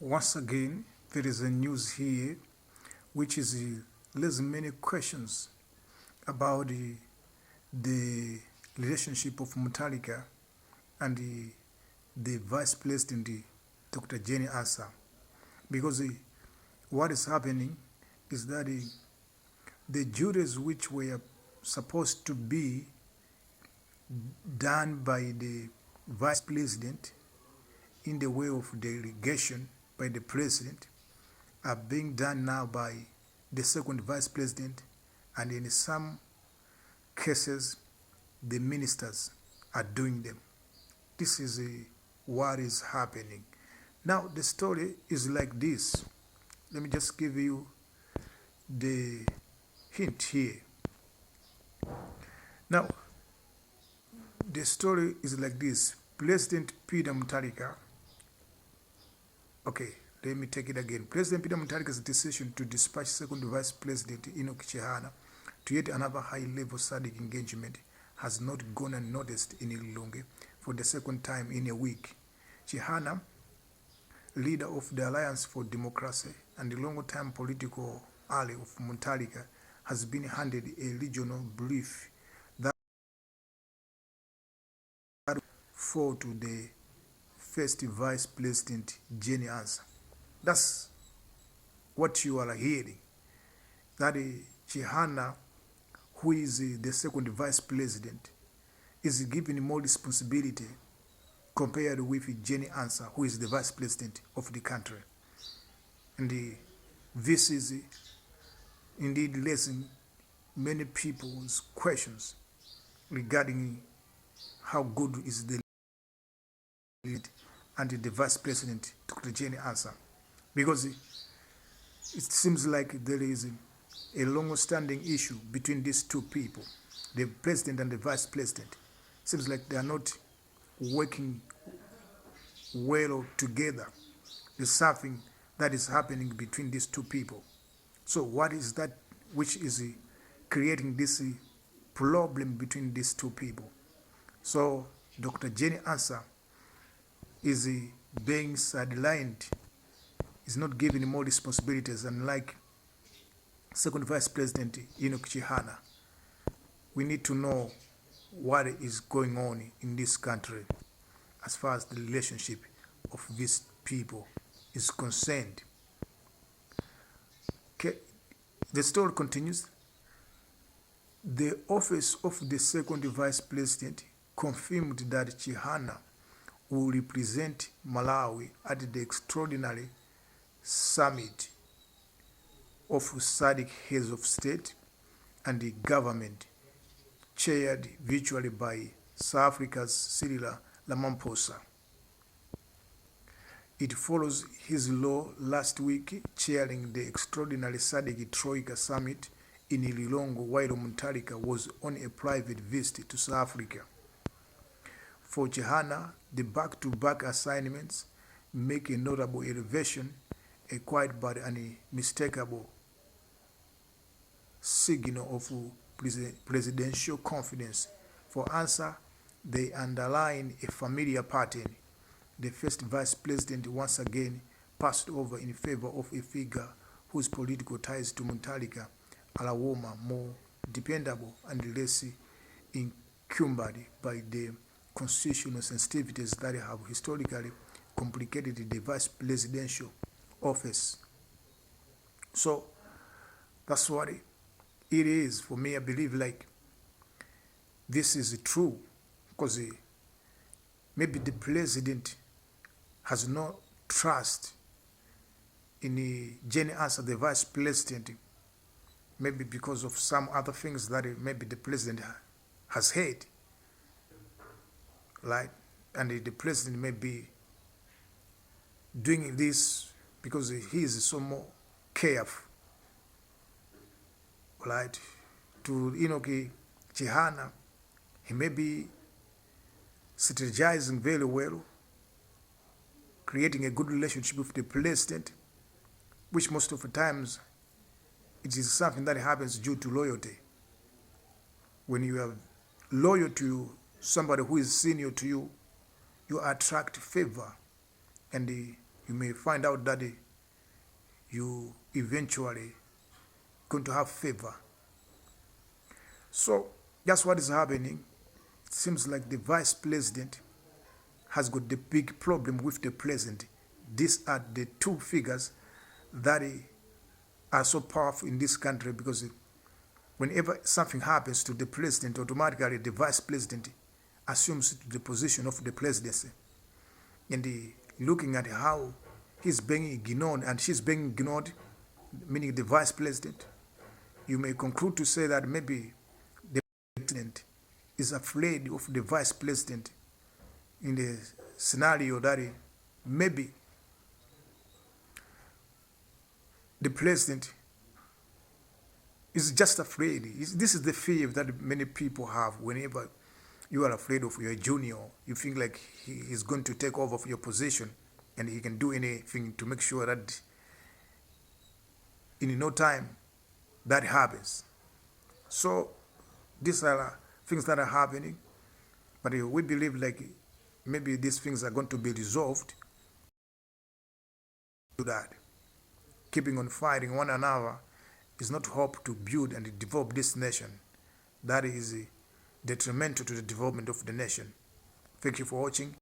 Once again, there is a news here which is raising many questions about the relationship of Munthalika and the Vice President, Dr. Jane Ansa. Because what is happening is that the duties which were supposed to be done by the Vice President in the way of delegation by the President are being done now by the second Vice President, and in some cases the ministers are doing them. This is what is happening. Now the story is like this. Let me just give you the hint here. Now the story is like this. President Peter Munthalika, okay, let me take it again. President Peter Muthalika's decision to dispatch Second Vice President Enoch Chihana to yet another high-level SADC engagement has not gone unnoticed in Ilonge for the second time in a week. Chihana, leader of the Alliance for Democracy and the long-time political ally of Munthalika, has been handed a regional brief that fall to the first Vice President Jane Ansa. That's what you are hearing. That Chihana, who is the second Vice President, is given more responsibility compared with Jane Ansa, who is the Vice President of the country. And this is indeed raising many people's questions regarding how good is the lead and the Vice President, Dr. Jane Ansa. Because it seems like there is a long-standing issue between these two people, the President and the Vice President. It seems like they are not working well together. There's something that is happening between these two people. So what is that which is creating this problem between these two people? So Dr. Jane Ansa is being sidelined, is not given more responsibilities, unlike second Vice President Enoch Chihana. We need to know what is going on in this country as far as the relationship of these people is concerned. Okay. The story continues. The office of the second Vice President confirmed that Chihana will represent Malawi at the extraordinary summit of SADC heads of state and the government, chaired virtually by South Africa's Cyril Ramaphosa. It follows his role last week chairing the extraordinary SADC Troika summit in Lilongwe while Munthalika was on a private visit to South Africa. For Chihana, the back-to-back assignments make a notable elevation, a quiet but unmistakable signal of presidential confidence. For Ansa, they underline a familiar pattern. The first Vice President once again passed over in favor of a figure whose political ties to Munthalika are warmer, more dependable, and less encumbered by the constitutional sensitivities that have historically complicated the vice presidential office. So that's what it is for me. I believe like this is true because maybe the president has no trust in Jane Ansa, the vice president, maybe because of some other things that maybe the president has heard. Right? And the president may be doing this because he is so more careful, right? To Enoch Chihana, he may be strategizing very well, creating a good relationship with the president, which most of the times it is something that happens due to loyalty. When you are loyal to somebody who is senior to you, you attract favor and you may find out that you eventually going to have favor. So that's what is happening. It seems like the vice president has got the big problem with the president. These are the two figures that are so powerful in this country, because whenever something happens to the president, automatically the vice president assumes the position of the presidency. And looking at how he's being ignored and she's being ignored, meaning the vice president, you may conclude to say that maybe the president is afraid of the vice president, in the scenario that maybe the president is just afraid. This is the fear that many people have whenever you are afraid of your junior. You think like he is going to take over your position and he can do anything to make sure that in no time that happens. So these are things that are happening, but we believe like maybe these things are going to be resolved. To that, keeping on fighting one another is not hope to build and develop this nation. That is detrimental to the development of the nation. Thank you for watching.